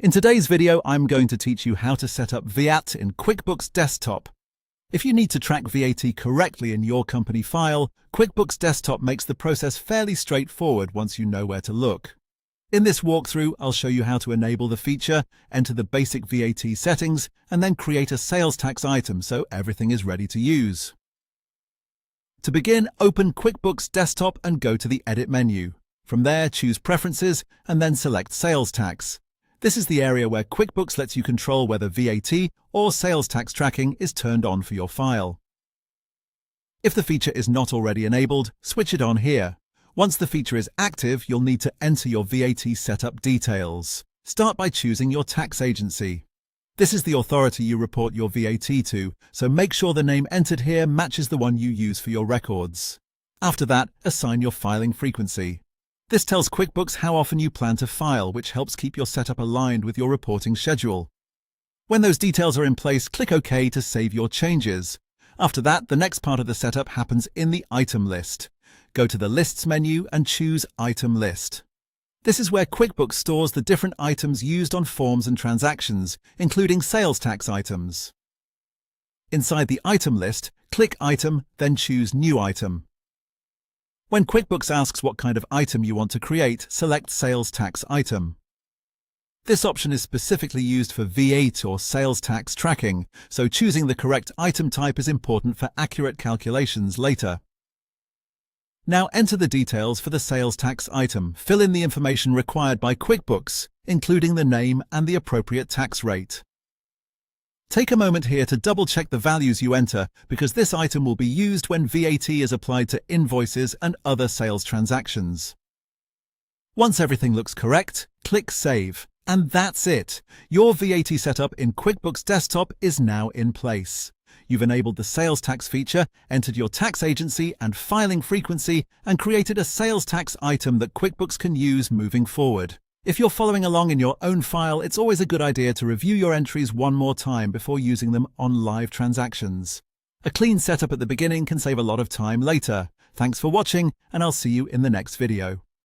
In today's video, I'm going to teach you how to set up VAT in QuickBooks Desktop. If you need to track VAT correctly in your company file, QuickBooks Desktop makes the process fairly straightforward once you know where to look. In this walkthrough, I'll show you how to enable the feature, enter the basic VAT settings, and then create a sales tax item so everything is ready to use. To begin, open QuickBooks Desktop and go to the Edit menu. From there, choose Preferences and then select Sales Tax. This is the area where QuickBooks lets you control whether VAT or sales tax tracking is turned on for your file. If the feature is not already enabled, switch it on here. Once the feature is active, you'll need to enter your VAT setup details. Start by choosing your tax agency. This is the authority you report your VAT to, so make sure the name entered here matches the one you use for your records. After that, assign your filing frequency. This tells QuickBooks how often you plan to file, which helps keep your setup aligned with your reporting schedule. When those details are in place, click OK to save your changes. After that, the next part of the setup happens in the item list. Go to the Lists menu and choose Item List. This is where QuickBooks stores the different items used on forms and transactions, including sales tax items. Inside the item list, click Item, then choose New Item. When QuickBooks asks what kind of item you want to create, select Sales Tax Item. This option is specifically used for VAT or sales tax tracking, so choosing the correct item type is important for accurate calculations later. Now enter the details for the sales tax item. Fill in the information required by QuickBooks, including the name and the appropriate tax rate. Take a moment here to double-check the values you enter, because this item will be used when VAT is applied to invoices and other sales transactions. Once everything looks correct, click Save. And that's it! Your VAT setup in QuickBooks Desktop is now in place. You've enabled the sales tax feature, entered your tax agency and filing frequency, and created a sales tax item that QuickBooks can use moving forward. If you're following along in your own file, it's always a good idea to review your entries one more time before using them on live transactions. A clean setup at the beginning can save a lot of time later. Thanks for watching, and I'll see you in the next video.